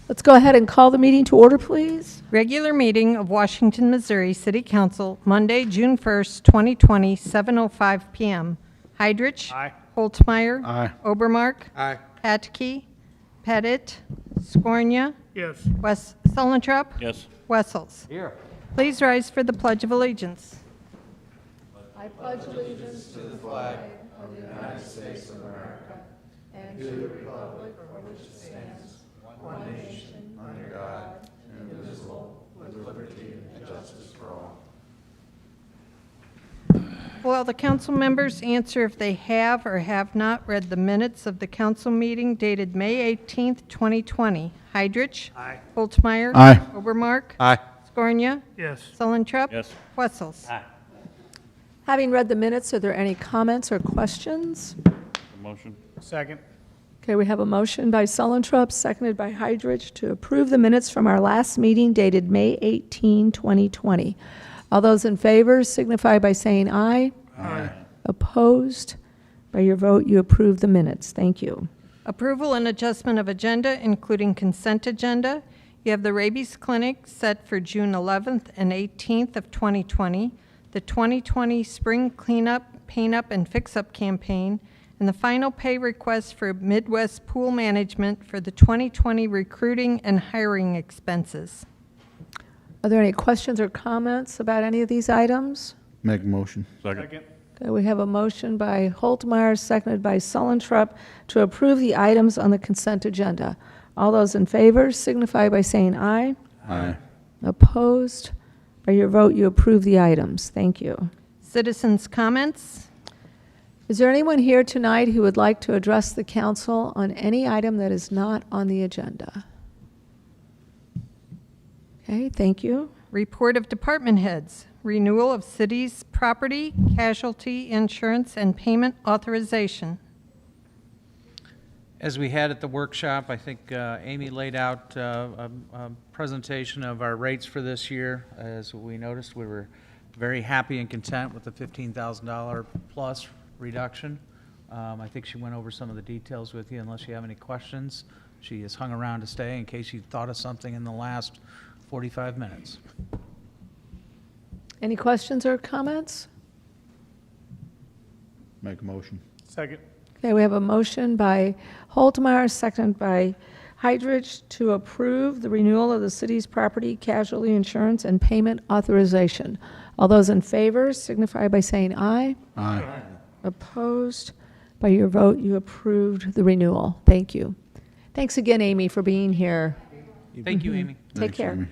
Let's go ahead and call the meeting to order, please. Regular meeting of Washington, Missouri City Council, Monday, June 1st, 2020, 7:05 PM. Heidrich. Aye. Holtzmeyer. Aye. Obermark. Aye. Patke. Pettit. Scornia. Yes. Sullentrup. Yes. Wessels. Here. Please rise for the Pledge of Allegiance. Will the council members answer if they have or have not read the minutes of the council meeting dated May 18th, 2020? Heidrich. Aye. Holtzmeyer. Aye. Obermark. Aye. Scornia. Yes. Sullentrup. Yes. Wessels. Having read the minutes, are there any comments or questions? Motion. Second. Okay, we have a motion by Sullentrup, seconded by Heidrich, to approve the minutes from our last meeting dated May 18, 2020. All those in favor signify by saying aye. Aye. Opposed? By your vote, you approve the minutes. Thank you. Approval and adjustment of agenda, including consent agenda. You have the rabies clinic set for June 11th and 18th of 2020, the 2020 spring cleanup, paint up, and fix up campaign, and the final pay request for Midwest Pool Management for the 2020 recruiting and hiring expenses. Are there any questions or comments about any of these items? Make a motion. Second. Second. Okay, we have a motion by Holtmeyer, seconded by Sullentrup, to approve the items on the consent agenda. All those in favor signify by saying aye. Aye. Opposed? By your vote, you approve the items. Thank you. Citizens' comments. Is there anyone here tonight who would like to address the council on any item that is not on the agenda? Okay, thank you. Report of department heads. Renewal of city's property, casualty insurance, and payment authorization. As we had at the workshop, I think Amy laid out a presentation of our rates for this year. As we noticed, we were very happy and content with the $15,000 plus reduction. I think she went over some of the details with you. Unless you have any questions, she has hung around to stay in case you thought of something in the last 45 minutes. Any questions or comments? Make a motion. Second. Okay, we have a motion by Holtmeyer, seconded by Heidrich, to approve the renewal of the city's property casualty insurance and payment authorization. All those in favor signify by saying aye. Aye. Opposed? By your vote, you approved the renewal. Thank you. Thanks again, Amy, for being here. Thank you, Amy. Take Thanks, care. Amy.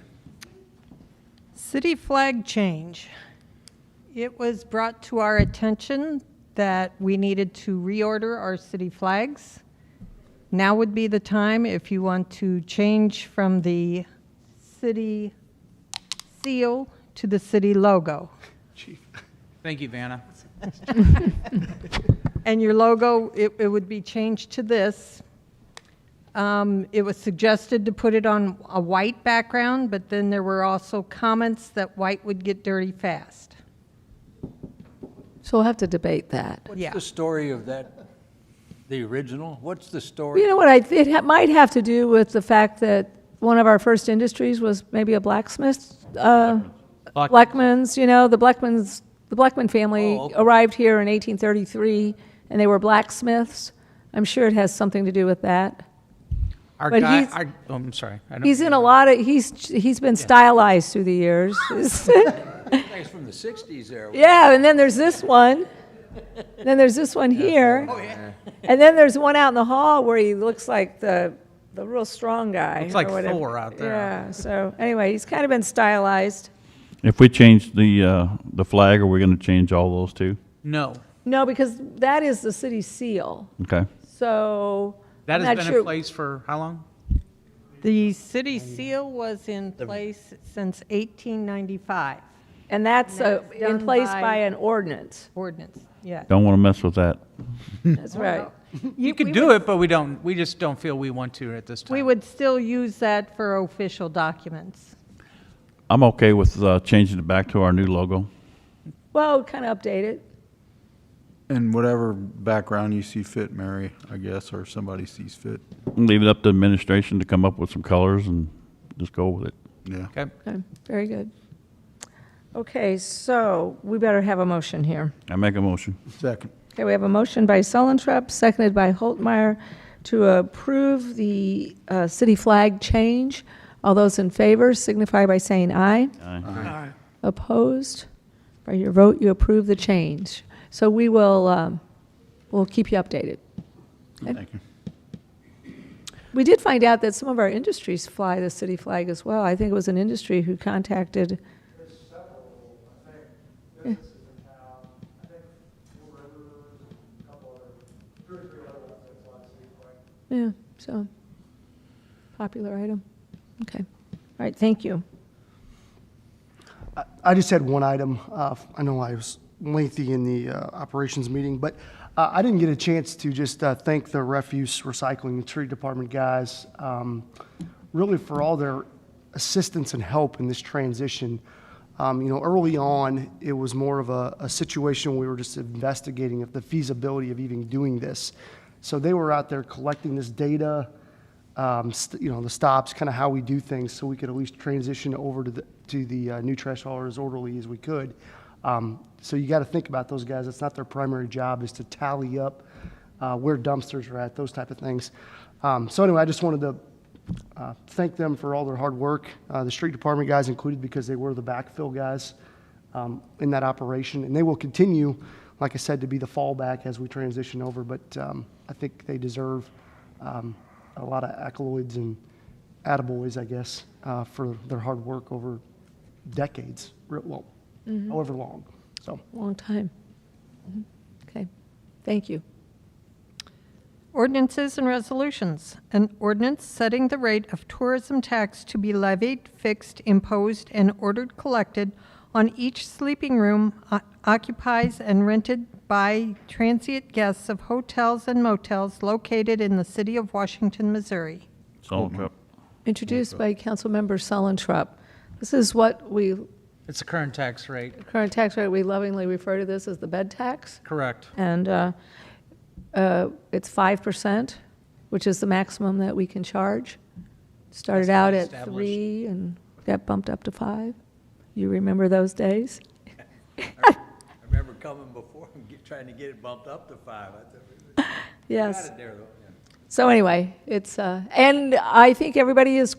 City flag change. It was brought to our attention that we needed to reorder our city flags. Now would be the time if you want to change from the city seal to the city logo. Thank you, Vanna. And your logo, it would be changed to this. It was suggested to put it on a white background, but then there were also comments that white would get dirty fast. So we'll have to debate that. Yeah. What's the story of that, the original? What's the story? You know what, might have to do with the fact that one of our first industries was maybe a blacksmith. Bleckmans, you know, the Bleckman family Oh, okay. arrived here in 1833, and they were blacksmiths. I'm sure it has something to do with that. Our But guy, he's- I'm sorry. I don't He's mean in to- a lot of, he's been stylized through the years. It's from the 60s there. Yeah, and then there's this one. Then there's this one here. And then there's one out in the hall where he looks like the real strong guy. Looks like or whatever. Thor out there. Yeah, so anyway, he's kind of been stylized. If we change the flag, are we going to change all those too? No. No, because that is the city seal. Okay. So That I'm has not been sure- in place for how long? The city seal was in place since 1895 And that's And that's in done place by- by an ordinance. ordinance, yeah. Don't want to mess with that. That's right. You could do it, but we just don't feel we want to at this time. We would still use that for official documents. I'm okay with changing it back to our new logo. Well, kind of update it. And whatever background you see fit, Mary, I guess, or somebody sees fit. Leave it up to administration to come up with some colors and just go with it. Yeah. Okay. Okay, very good. Okay, so we better have a motion here. I make a motion. Second. Okay, we have a motion by Sullentrup, seconded by Holtmeyer, to approve the city flag change. All those in favor signify by saying aye. Aye. Opposed? By your vote, you approve the change. So we will, we'll keep you updated. Thank you. We did find out that some of our industries fly the city flag as well. I think it was an industry who contacted. There's several, I think, businesses in town. I think Four Rivers, a couple other, 2 or 3 other ones that fly city flag. Yeah, so, popular item. Okay. All right, thank you. I just had one item. I know I was lengthy in the operations meeting, but I didn't get a chance to just thank the refuse recycling and tree department guys, really for all their assistance and help in this transition. Early on, it was more of a situation where we were just investigating if the feasibility of even doing this. So they were out there collecting this data, the stops, kind of how we do things, so we could at least transition over to the new trash hauler as orderly as we could. So you got to think about those guys. It's not their primary job is to tally up where dumpsters are at, those type of things. So anyway, I just wanted to thank them for all their hard work. The street department guys included, because they were the backfill guys in that operation, and they will continue, like I said, to be the fallback as we transition over. But I think they deserve a lot of accolades and attaboys, I guess, for their hard work over decades, however long. So, Long time. Mhm. Okay, thank you. Ordinances and resolutions. An ordinance setting the rate of tourism tax to be levied, fixed, imposed, and ordered collected on each sleeping room occupied and rented by transient guests of hotels and motels located in the city of Washington, Missouri. Sullentrup. Introduced by Councilmember Sullentrup. This is what we, It's the current tax rate. current tax rate, we lovingly refer to this as the bed tax. Correct. And it's 5%, which is the maximum that we can charge. Started out at Established. 3 and got bumped up to 5. You remember those days? I remember coming before and trying to get it bumped up to 5. I thought we Yes. got it there, though. Yeah. So anyway, it's, and I think everybody is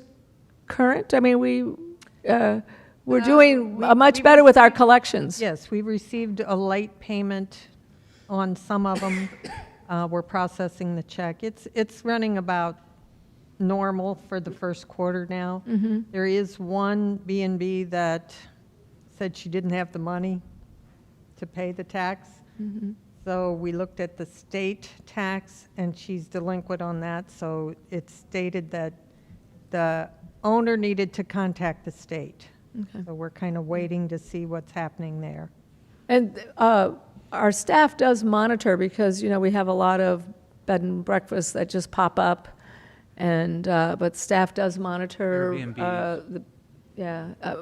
current. I mean, we're doing much better with our collections. Yes, we received a late payment on some of them. We're processing the check. It's running about normal for the first quarter now. There is one B&B that said she didn't have the money to pay the tax. So we looked at the state tax, and she's delinquent on that. So it stated that the owner needed to contact the state. Okay. So we're kind of waiting to see what's happening there. And our staff does monitor because, we have a lot of bed and breakfasts that just pop up. And, but staff does monitor. Airbnbs.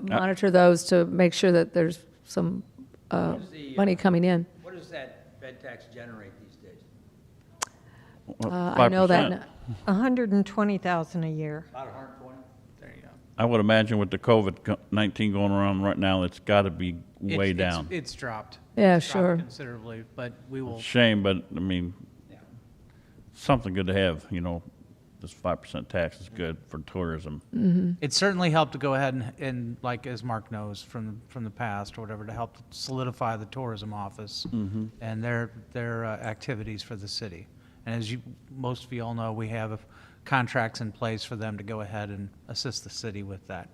Monitor those to make sure that there's some What is the, money coming in. What does that bed tax generate these days? I know that. 5%. $120,000 a year. About 120? There you go. I would imagine with the COVID-19 going around right now, it's got to be way down. It's dropped. Yeah, It's dropped sure. considerably, but we will, Shame, but I mean, Yeah. something good to have, this 5% tax is good for tourism. it certainly helped to go ahead and like, as Mark knows from the past or whatever, to help solidify the tourism office and their activities for the city. And as most of you all know, we have contracts in place for them to go ahead and assist the city with that.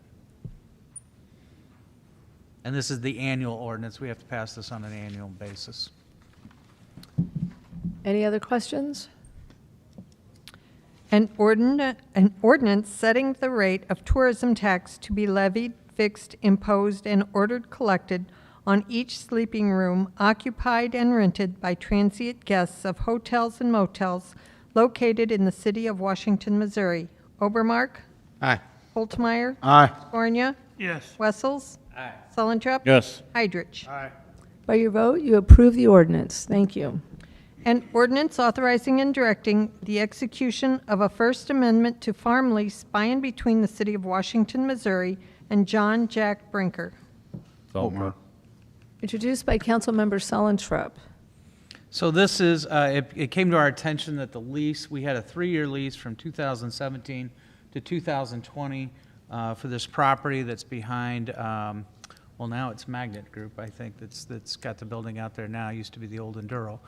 And this is the annual ordinance. We have to pass this on an annual basis. Any other questions? An ordinance setting the rate of tourism tax to be levied, fixed, imposed, and ordered collected on each sleeping room occupied and rented by transient guests of hotels and motels located in the city of Washington, Missouri. Obermark? Aye. Holtmeyer? Aye. Scornia? Yes. Wessels? Aye. Sullentrup? Yes. Heidrich? Aye. By your vote, you approve the ordinance. Thank you. An ordinance authorizing and directing the execution of a First Amendment to farm lease by and between the City of Washington, Missouri and John Jack Brinker. Altmaier. Introduced by Councilmember Sullentrup. So this is, it came to our attention that the lease, we had a 3-year lease from 2017 to 2020 for this property that's behind, well, now it's Magnet Group, I think, that's got the building out there now. It used to be the old Enduro,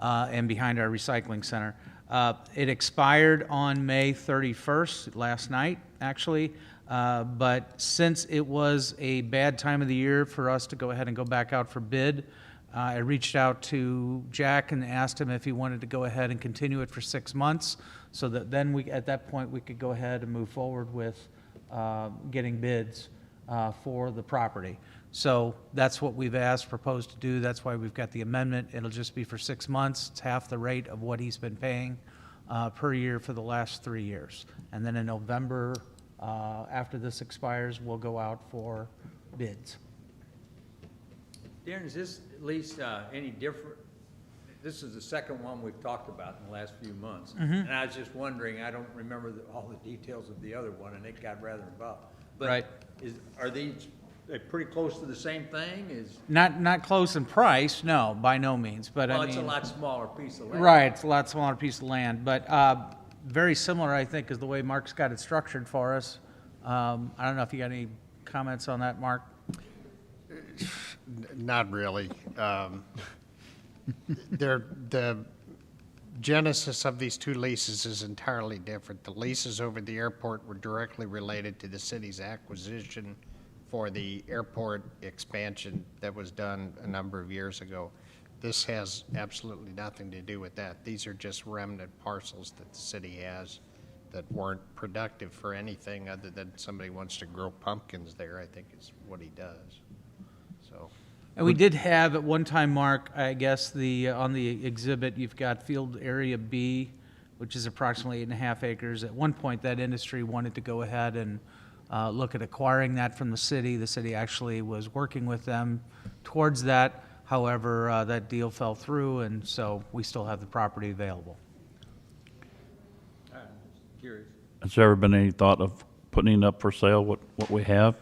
and behind our recycling center. It expired on May 31st, last night, actually. But since it was a bad time of the year for us to go ahead and go back out for bid, I reached out to Jack and asked him if he wanted to go ahead and continue it for 6 months, so that then we, at that point, we could go ahead and move forward with getting bids for the property. So that's what we've proposed to do. That's why we've got the amendment. It'll just be for 6 months. It's half the rate of what he's been paying per year for the last 3 years. And then in November, after this expires, we'll go out for bids. Darren, is this lease any different? This is the second one we've talked about in the last few months. And I was just wondering, I don't remember all the details of the other one, and it got rather involved. But Right. Are these pretty close to the same thing? Not close in price, no, by no means, but Well, I it's a mean, lot smaller piece of land. right, it's a lot smaller piece of land, but very similar, I think, is the way Mark's got it structured for us. I don't know if you got any comments on that, Mark? Not really. The genesis of these two leases is entirely different. The leases over the airport were directly related to the city's acquisition for the airport expansion that was done a number of years ago. This has absolutely nothing to do with that. These are just remnant parcels that the city has that weren't productive for anything other than somebody wants to grow pumpkins there, I think is what he does. So. And we did have at one time, Mark, I guess, on the exhibit, you've got Field Area B, which is approximately 8.5 acres. At one point, that industry wanted to go ahead and look at acquiring that from the city. The city actually was working with them towards that. However, that deal fell through, and so we still have the property available. Curious. Has there ever been any thought of putting it up for sale, what we have?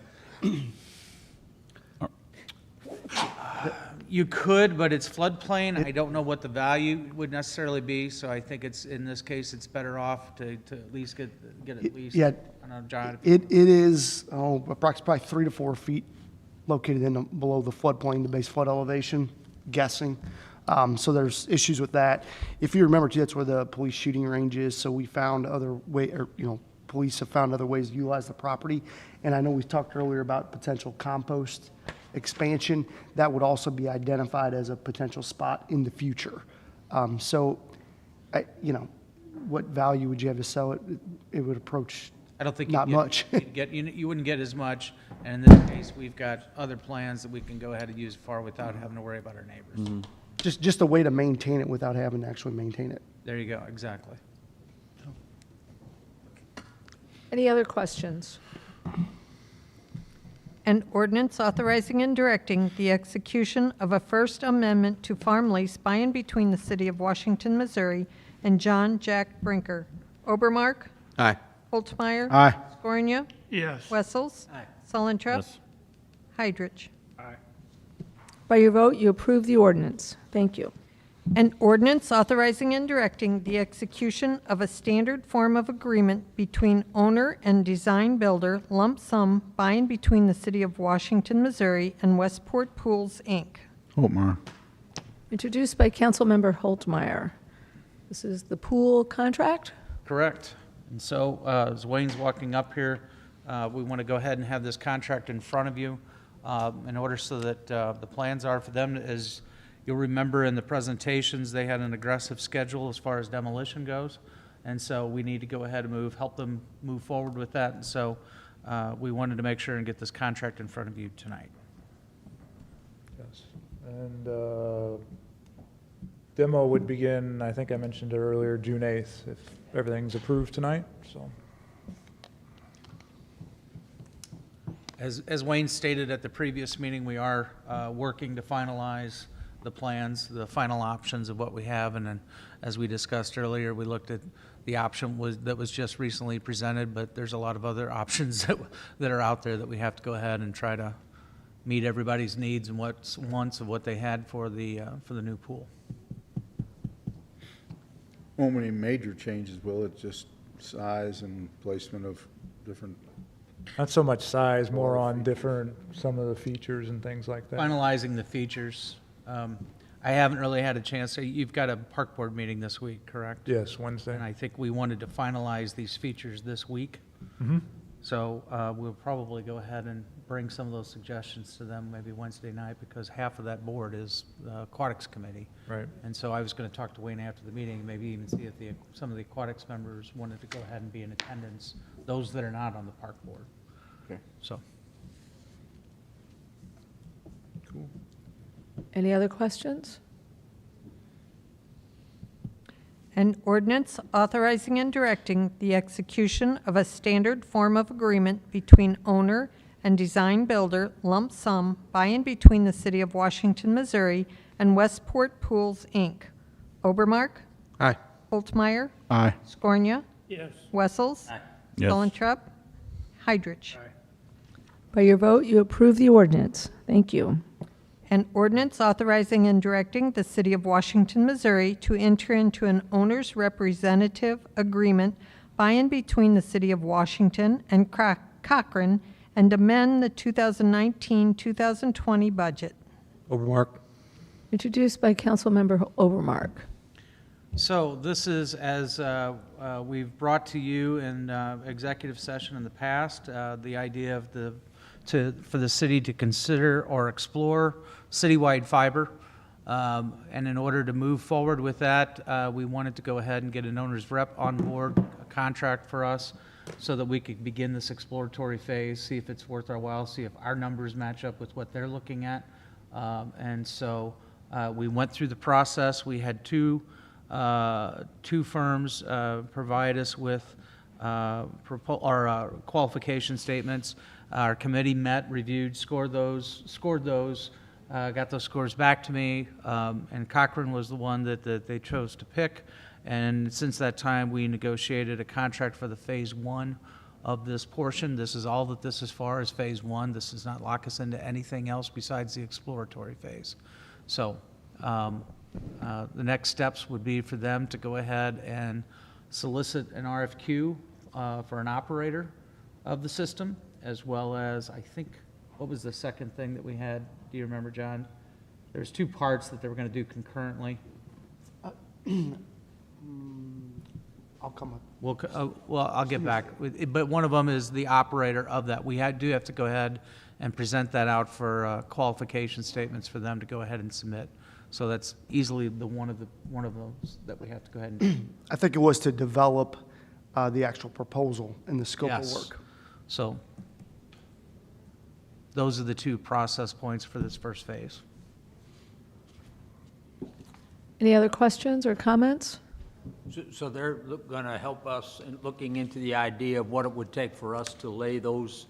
You could, but it's floodplain. I don't know what the value would necessarily be, so I think it's, in this case, it's better off to at least get at least. Yeah. I don't know, John. It is approximately 3 to 4 feet located below the floodplain, the base flood elevation, guessing. So there's issues with that. If you remember, too, that's where the police shooting range is. So we found police have found other ways to utilize the property. And I know we talked earlier about potential compost expansion. That would also be identified as a potential spot in the future. What value would you have to sell it? It would approach I don't think not much. You wouldn't get as much, and in this case, we've got other plans that we can go ahead and use for without having to worry about our neighbors. Just a way to maintain it without having to actually maintain it. There you go, exactly. Any other questions? An ordinance authorizing and directing the execution of a First Amendment to farm lease by and between the City of Washington, Missouri and John Jack Brinker. Obermark? Aye. Holtmeyer? Aye. Scornia? Yes. Wessels? Sullentrup? Yes. Heidrich? By your vote, you approve the ordinance. Thank you. An ordinance authorizing and directing the execution of a standard form of agreement between owner and design builder lump sum by and between the City of Washington, Missouri and Westport Pools, Inc. Altmaier. Introduced by Councilmember Holtmeyer. This is the pool contract. Correct. And so, as Wayne's walking up here, we want to go ahead and have this contract in front of you in order so that the plans are for them. As you'll remember in the presentations, they had an aggressive schedule as far as demolition goes. And so we need to go ahead and help them move forward with that. And so we wanted to make sure and get this contract in front of you tonight. Yes. And demo would begin, I think I mentioned it earlier, June 8th, if everything's approved tonight, so. As Wayne stated at the previous meeting, we are working to finalize the plans, the final options of what we have, and then, as we discussed earlier, we looked at the option that was just recently presented, but there's a lot of other options that are out there that we have to go ahead and try to meet everybody's needs and wants of what they had for the new pool. Won't many major changes, will it? Just size and placement of different, Not so much size, more on some of the features and things like that. Finalizing the features. I haven't really had a chance, you've got a park board meeting this week, correct? Yes, Wednesday. And I think we wanted to finalize these features this week. Mhm. So we'll probably go ahead and bring some of those suggestions to them maybe Wednesday night, because half of that board is the Aquatics Committee. Right. And so I was going to talk to Wayne after the meeting, maybe even see if some of the Aquatics members wanted to go ahead and be in attendance, those that are not on the park board. okay, So, cool. Any other questions? An ordinance authorizing and directing the execution of a standard form of agreement between owner and design builder lump sum by and between the City of Washington, Missouri and Westport Pools, Inc. Obermark? Aye. Holtmeyer? Aye. Scornia? yes. Wessels? Yes. Stolentrep? Heidrich? By your vote, you approve the ordinance. Thank you. An ordinance authorizing and directing the City of Washington, Missouri to enter into an owner's representative agreement by and between the City of Washington and Cochrane and amend the 2019-2020 budget. Overmark. Introduced by Councilmember Overmark. So this is, as we've brought to you in executive session in the past, the idea of for the city to consider or explore citywide fiber. And in order to move forward with that, we wanted to go ahead and get an owner's rep on board, a contract for us, so that we could begin this exploratory phase, see if it's worth our while, see if our numbers match up with what they're looking at. And so we went through the process. We had two firms provide us with qualification statements. Our committee met, reviewed, scored those, got those scores back to me, and Cochrane was the one that they chose to pick. And since that time, we negotiated a contract for the phase one of this portion. This is all that this is for, is phase one. This does not lock us into anything else besides the exploratory phase. So the next steps would be for them to go ahead and solicit an RFQ for an operator of the system, as well as, I think, what was the second thing that we had? Do you remember, John? There's two parts that they were going to do concurrently. I'll come up. Well, I'll get back. But one of them is the operator of that. We do have to go ahead and present that out for qualification statements for them to go ahead and submit. So that's easily one of those that we have to go ahead and do. I think it was to develop the actual proposal and the scope of Yes. work. So those are the two process points for this first phase. Any other questions or comments? So they're going to help us in looking into the idea of what it would take for us to lay those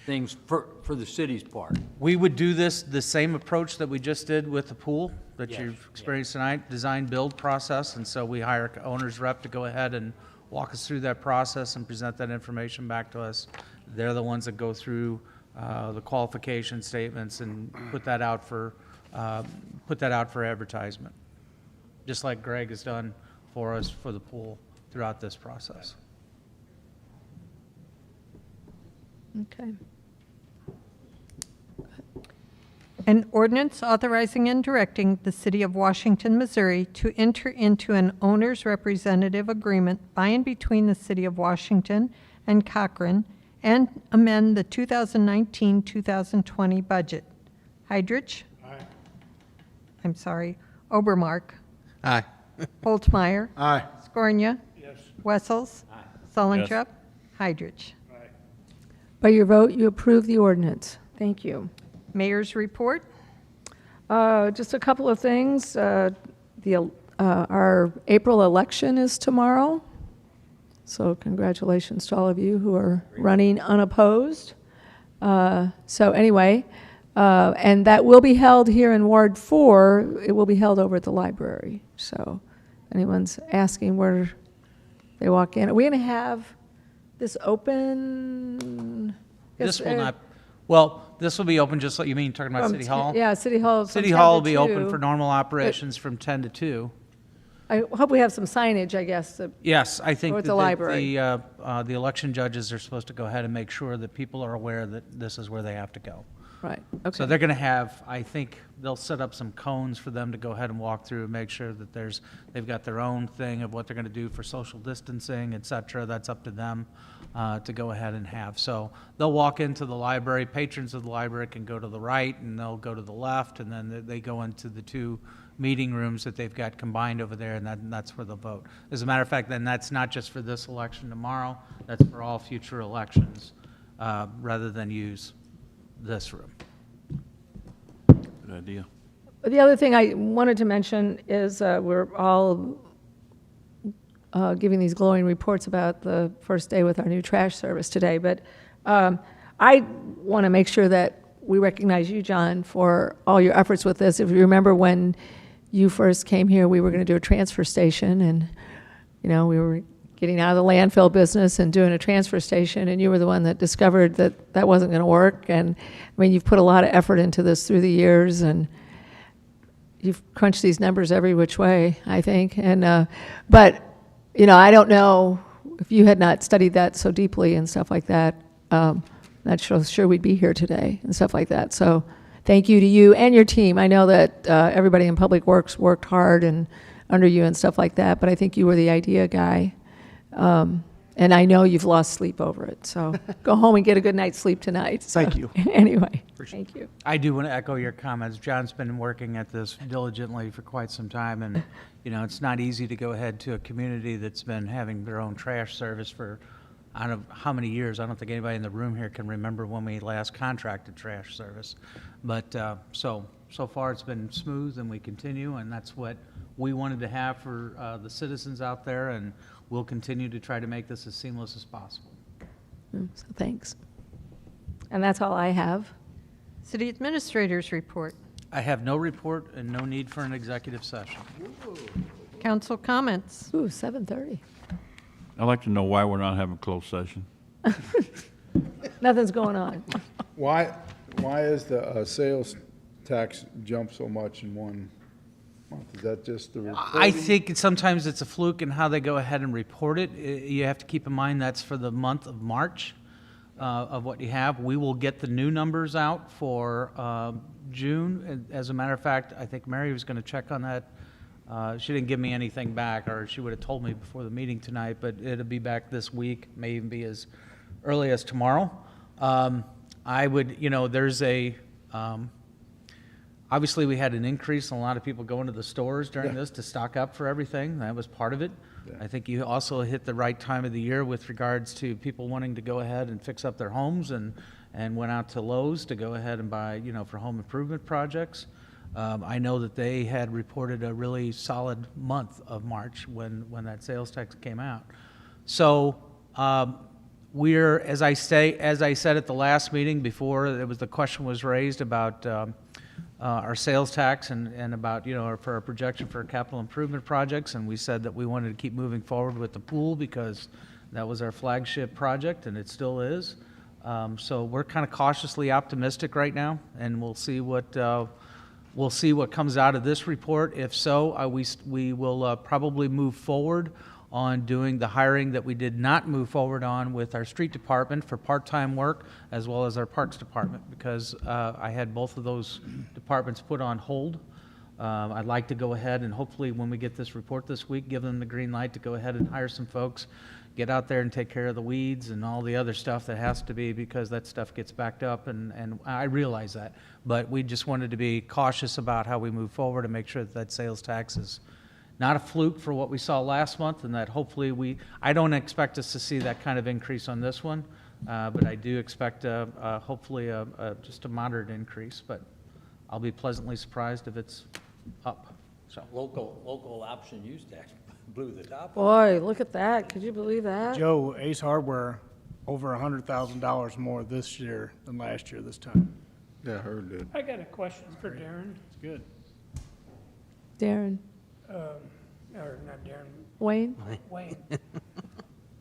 things for the city's part. We would do this, the same approach that we just did with the pool that Yes, you've experienced tonight, design build process. And so we hire an owner's rep to go ahead and walk us through that process and present that information back to us. They're the ones that go through the qualification statements and put that out for advertisement, just like Greg has done for us for the pool throughout this process. Okay. An ordinance authorizing and directing the City of Washington, Missouri to enter into an owner's representative agreement by and between the City of Washington and Cochrane and amend the 2019-2020 budget. Heidrich? Aye. I'm sorry. Obermark? Aye. Holtmeyer? Aye. Scornia? Yes. Wessels? Aye. Stolentrep? Heidrich? By your vote, you approve the ordinance. Thank you. Mayor's report? Just a couple of things. Our April election is tomorrow, so congratulations to all of you who are running unopposed. So anyway, And that will be held here in Ward 4. It will be held over at the library. So if anyone's asking where they walk in, are we going to have this open? This will not, well, this will be open just like, you mean, talking about From City 10 Hall? Yeah, City Hall. from City 10 Hall to will be open 2. for normal operations from 10 to 2. I hope we have some signage, I guess. Yes, I think Or at that the library. the election judges are supposed to go ahead and make sure that people are aware that this is where they have to go. Right, So okay. they're going to have, I think, they'll set up some cones for them to go ahead and walk through and make sure that they've got their own thing of what they're going to do for social distancing, et cetera. That's up to them to go ahead and have. So they'll walk into the library, patrons of the library can go to the right, and they'll go to the left, and then they go into the 2 meeting rooms that they've got combined over there, and that's where they'll vote. As a matter of fact, then that's not just for this election tomorrow, that's for all future elections, rather than use this room. Good idea. The other thing I wanted to mention is we're all giving these glowing reports about the first day with our new trash service today, but I want to make sure that we recognize you, John, for all your efforts with this. If you remember when you first came here, we were going to do a transfer station, and, you know, we were getting out of the landfill business and doing a transfer station, and you were the one that discovered that that wasn't going to work. And, I mean, you've put a lot of effort into this through the years, and you've crunched these numbers every which way, I think. And, but, you know, I don't know if you had not studied that so deeply and stuff like that, not sure we'd be here today and stuff like that. So thank you to you and your team. I know that everybody in Public Works worked hard and under you and stuff like that, but I think you were the idea guy. And I know you've lost sleep over it, so go home and get a good night's sleep tonight. Thank you. Anyway, thank you. I do want to echo your comments. John's been working at this diligently for quite some time, and, you know, it's not easy to go ahead to a community that's been having their own trash service for, I don't know how many years. I don't think anybody in the room here can remember when we last contracted trash service. But so far it's been smooth, and we continue, and that's what we wanted to have for the citizens out there, and we'll continue to try to make this as seamless as possible. So thanks. And that's all I have. City Administrator's report. I have no report and no need for an executive session. Council comments. Ooh, 7:30. I'd like to know why we're not having closed session. Nothing's going on. Why is the sales tax jump so much in 1 month? Is that just the reporting? I think sometimes it's a fluke in how they go ahead and report it. You have to keep in mind that's for the month of March of what you have. We will get the new numbers out for June. And as a matter of fact, I think Mary was going to check on that. She didn't give me anything back, or she would have told me before the meeting tonight, but it'll be back this week, may even be as early as tomorrow. I would, you know, there's a, obviously we had an increase in a lot of people going to the stores during this to stock up for everything. That was part of it. Yeah. I think you also hit the right time of the year with regards to people wanting to go ahead and fix up their homes, and went out to Lowe's to go ahead and buy, you know, for home improvement projects. I know that they had reported a really solid month of March when that sales tax came out. So we're, as I said at the last meeting before, the question was raised about our sales tax and about, you know, for our projection for capital improvement projects, and we said that we wanted to keep moving forward with the pool because that was our flagship project, and it still is. So we're kind of cautiously optimistic right now, and we'll see what comes out of this report. If so, we will probably move forward on doing the hiring that we did not move forward on with our street department for part-time work, as well as our parks department, because I had both of those departments put on hold. I'd like to go ahead and hopefully when we get this report this week, give them the green light to go ahead and hire some folks, get out there and take care of the weeds and all the other stuff that has to be, because that stuff gets backed up, and I realize that. But we just wanted to be cautious about how we move forward and make sure that sales tax is not a fluke for what we saw last month, and that hopefully I don't expect us to see that kind of increase on this one, but I do expect hopefully just a moderate increase, but I'll be pleasantly surprised if it's up. So Local option use tax blew the top. Boy, look at that. Could you believe that? Joe, Ace Hardware, over $100,000 more this year than last year this time. Yeah, I heard that. I got a question for Darren, It's good. Darren, or not Darren, Wayne? Wayne.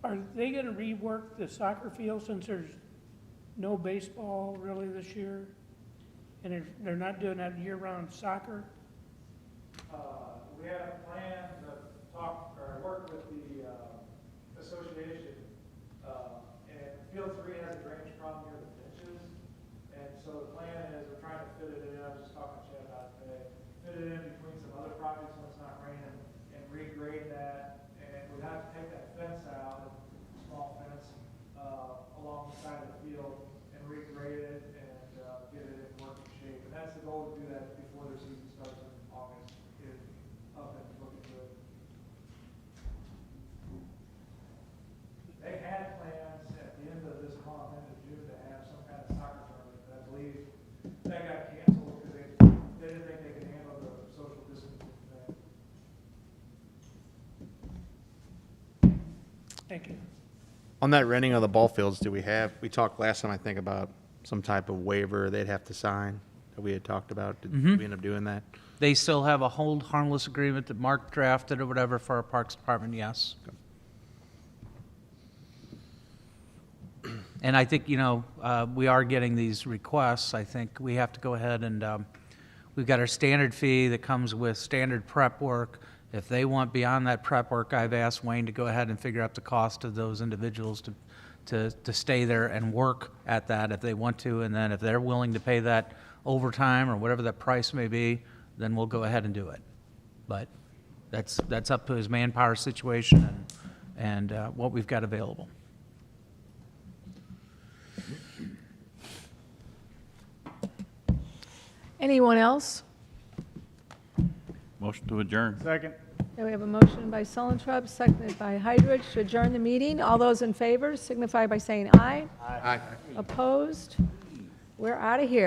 Are they gonna rework the soccer field since there's no baseball really this year? And they're not doing that year-round soccer? We had a plan to talk, or work with the association, and Field 3 has a drainage problem near the pitches, and so the plan is, we're trying to fit it in, I was just talking to Chad about it today, fit it in between some other projects when it's not raining, and regrade that, and we'd have to take that fence out, a small fence, along the side of the field, and regrade it, and get it in working shape, and that's the goal, to do that before the season starts in August, get it up and looking good. They had plans at the end of this month, end of June, to have some kind of soccer tournament, but I believe that got canceled because they didn't think they could handle the social distancing thing. Thank you. On that renting of the ball fields, we talked last time, I think, about some type of waiver they'd have to sign that we had talked about. Did we end up doing that? They still have a hold harmless agreement that Mark drafted or whatever for our Parks Department, yes. And I think, we are getting these requests. I think we have to go ahead and, we've got our standard fee that comes with standard prep work. If they want beyond that prep work, I've asked Wayne to go ahead and figure out the cost of those individuals to stay there and work at that if they want to. And then if they're willing to pay that overtime or whatever that price may be, then we'll go ahead and do it. But that's up to his manpower situation and what we've got available. Anyone else? Motion to adjourn. Second. Okay, we have a motion by Sullentrup, seconded by Hydrich, to adjourn the meeting. All those in favor signify by saying aye. Aye. Opposed? We're out of here.